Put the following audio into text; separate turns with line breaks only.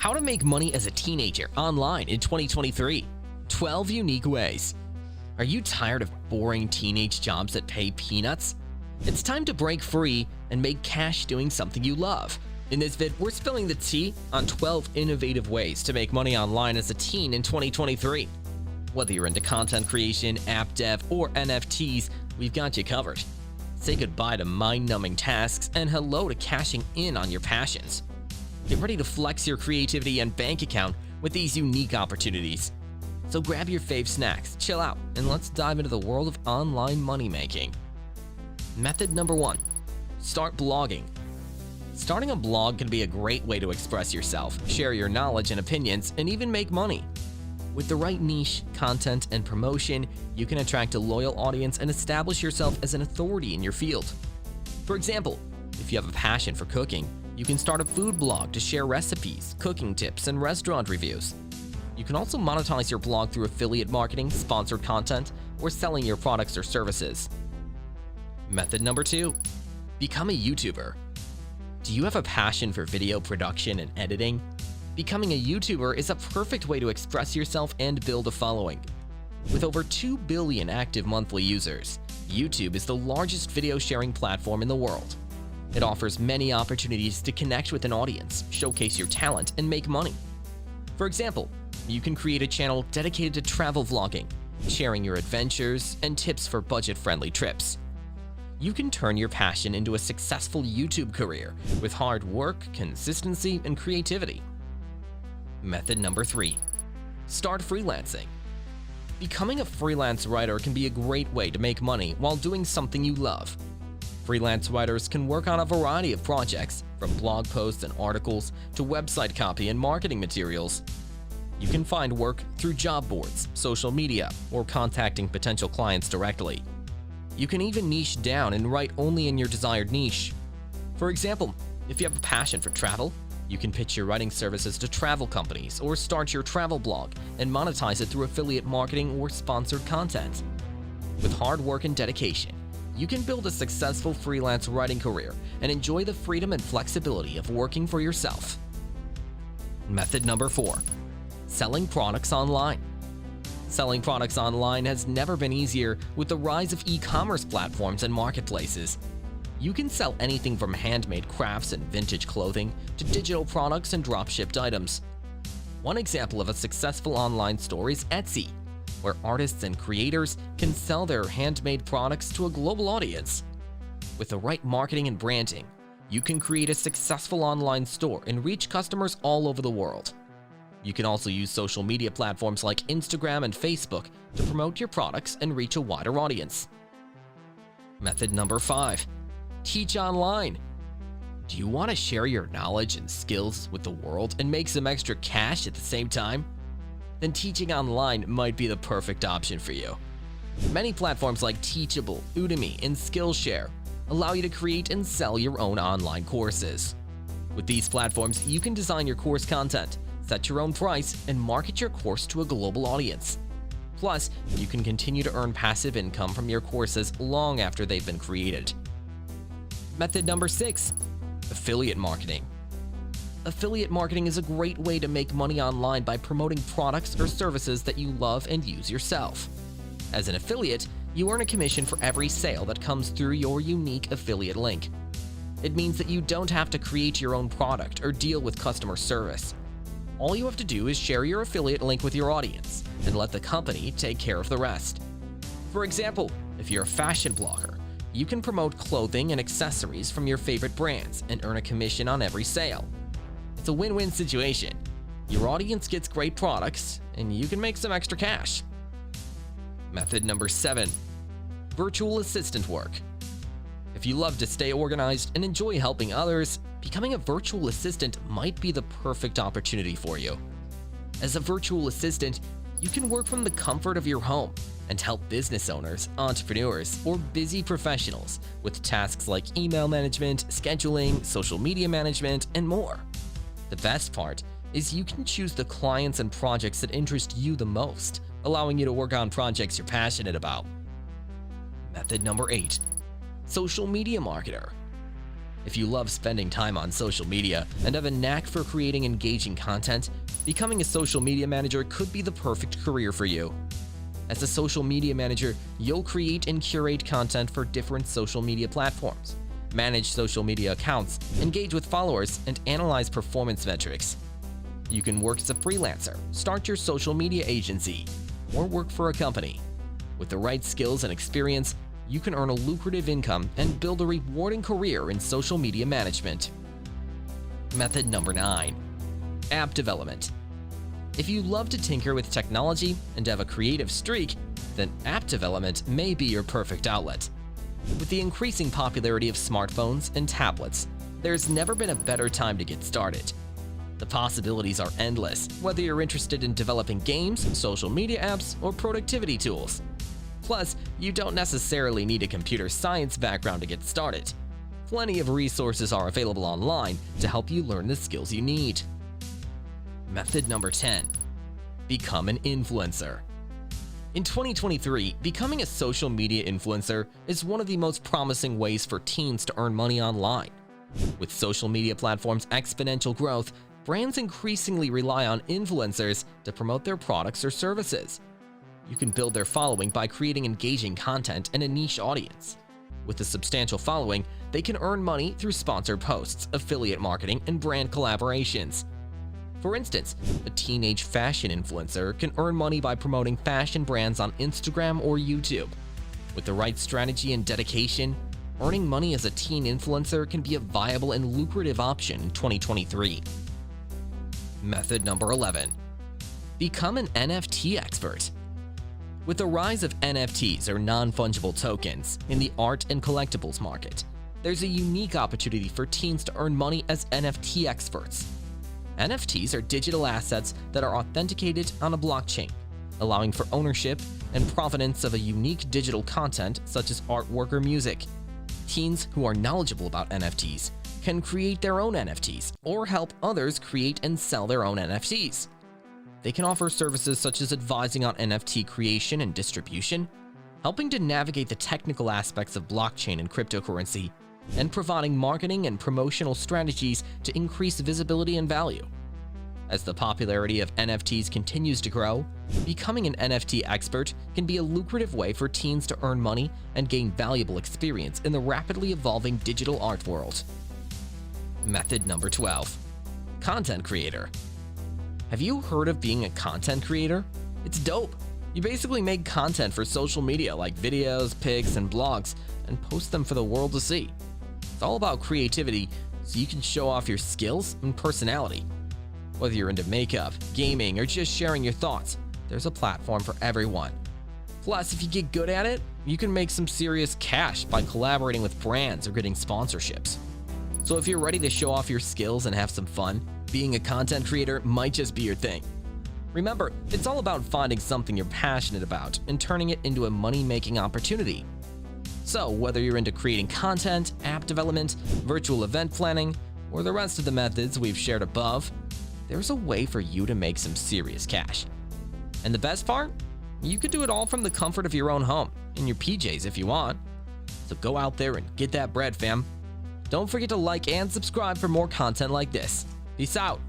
How to make money as a teenager online in 2023. 12 unique ways. Are you tired of boring teenage jobs that pay peanuts? It's time to break free and make cash doing something you love. In this vid, we're spilling the tea on 12 innovative ways to make money online as a teen in 2023. Whether you're into content creation, app dev, or NFTs, we've got you covered. Say goodbye to mind-numbing tasks and hello to cashing in on your passions. Get ready to flex your creativity and bank account with these unique opportunities. So grab your fave snacks, chill out, and let's dive into the world of online money making. Method number 1. Start blogging. Starting a blog can be a great way to express yourself, share your knowledge and opinions, and even make money. With the right niche, content, and promotion, you can attract a loyal audience and establish yourself as an authority in your field. For example, if you have a passion for cooking, you can start a food blog to share recipes, cooking tips, and restaurant reviews. You can also monetize your blog through affiliate marketing, sponsored content, or selling your products or services. Method number 2. Become a YouTuber. Do you have a passion for video production and editing? Becoming a YouTuber is a perfect way to express yourself and build a following. With over 2 billion active monthly users, YouTube is the largest video sharing platform in the world. It offers many opportunities to connect with an audience, showcase your talent, and make money. For example, you can create a channel dedicated to travel vlogging, sharing your adventures, and tips for budget-friendly trips. You can turn your passion into a successful YouTube career with hard work, consistency, and creativity. Method number 3. Start freelancing. Becoming a freelance writer can be a great way to make money while doing something you love. Freelance writers can work on a variety of projects, from blog posts and articles to website copy and marketing materials. You can find work through job boards, social media, or contacting potential clients directly. You can even niche down and write only in your desired niche. For example, if you have a passion for travel, you can pitch your writing services to travel companies or start your travel blog and monetize it through affiliate marketing or sponsored content. With hard work and dedication, you can build a successful freelance writing career and enjoy the freedom and flexibility of working for yourself. Method number 4. Selling products online. Selling products online has never been easier with the rise of e-commerce platforms and marketplaces. You can sell anything from handmade crafts and vintage clothing to digital products and drop-shipped items. One example of a successful online store is Etsy, where artists and creators can sell their handmade products to a global audience. With the right marketing and branding, you can create a successful online store and reach customers all over the world. You can also use social media platforms like Instagram and Facebook to promote your products and reach a wider audience. Method number 5. Teach online. Do you want to share your knowledge and skills with the world and make some extra cash at the same time? Then teaching online might be the perfect option for you. Many platforms like Teachable, Udemy, and Skillshare allow you to create and sell your own online courses. With these platforms, you can design your course content, set your own price, and market your course to a global audience. Plus, you can continue to earn passive income from your courses long after they've been created. Method number 6. Affiliate marketing. Affiliate marketing is a great way to make money online by promoting products or services that you love and use yourself. As an affiliate, you earn a commission for every sale that comes through your unique affiliate link. It means that you don't have to create your own product or deal with customer service. All you have to do is share your affiliate link with your audience and let the company take care of the rest. For example, if you're a fashion blogger, you can promote clothing and accessories from your favorite brands and earn a commission on every sale. It's a win-win situation. Your audience gets great products, and you can make some extra cash. Method number 7. Virtual assistant work. If you love to stay organized and enjoy helping others, becoming a virtual assistant might be the perfect opportunity for you. As a virtual assistant, you can work from the comfort of your home and help business owners, entrepreneurs, or busy professionals with tasks like email management, scheduling, social media management, and more. The best part is you can choose the clients and projects that interest you the most, allowing you to work on projects you're passionate about. Method number 8. Social media marketer. If you love spending time on social media and have a knack for creating engaging content, becoming a social media manager could be the perfect career for you. As a social media manager, you'll create and curate content for different social media platforms, manage social media accounts, engage with followers, and analyze performance metrics. You can work as a freelancer, start your social media agency, or work for a company. With the right skills and experience, you can earn a lucrative income and build a rewarding career in social media management. Method number 9. App development. If you love to tinker with technology and have a creative streak, then app development may be your perfect outlet. With the increasing popularity of smartphones and tablets, there's never been a better time to get started. The possibilities are endless, whether you're interested in developing games, social media apps, or productivity tools. Plus, you don't necessarily need a computer science background to get started. Plenty of resources are available online to help you learn the skills you need. Method number 10. Become an influencer. In 2023, becoming a social media influencer is one of the most promising ways for teens to earn money online. With social media platforms' exponential growth, brands increasingly rely on influencers to promote their products or services. You can build their following by creating engaging content and a niche audience. With a substantial following, they can earn money through sponsored posts, affiliate marketing, and brand collaborations. For instance, a teenage fashion influencer can earn money by promoting fashion brands on Instagram or YouTube. With the right strategy and dedication, earning money as a teen influencer can be a viable and lucrative option in 2023. Method number 11. Become an NFT expert. With the rise of NFTs, or non-fungible tokens, in the art and collectibles market, there's a unique opportunity for teens to earn money as NFT experts. NFTs are digital assets that are authenticated on a blockchain, allowing for ownership and provenance of a unique digital content such as artwork or music. Teens who are knowledgeable about NFTs can create their own NFTs or help others create and sell their own NFTs. They can offer services such as advising on NFT creation and distribution, helping to navigate the technical aspects of blockchain and cryptocurrency, and providing marketing and promotional strategies to increase visibility and value. As the popularity of NFTs continues to grow, becoming an NFT expert can be a lucrative way for teens to earn money and gain valuable experience in the rapidly evolving digital art world. Method number 12. Content creator. Have you heard of being a content creator? It's dope. You basically make content for social media like videos, pics, and blogs and post them for the world to see. It's all about creativity, so you can show off your skills and personality. Whether you're into makeup, gaming, or just sharing your thoughts, there's a platform for everyone. Plus, if you get good at it, you can make some serious cash by collaborating with brands or getting sponsorships. So if you're ready to show off your skills and have some fun, being a content creator might just be your thing. Remember, it's all about finding something you're passionate about and turning it into a money-making opportunity. So whether you're into creating content, app development, virtual event planning, or the rest of the methods we've shared above, there's a way for you to make some serious cash. And the best part? You could do it all from the comfort of your own home, in your PJs if you want. So go out there and get that bread, fam. Don't forget to like and subscribe for more content like this. Peace out.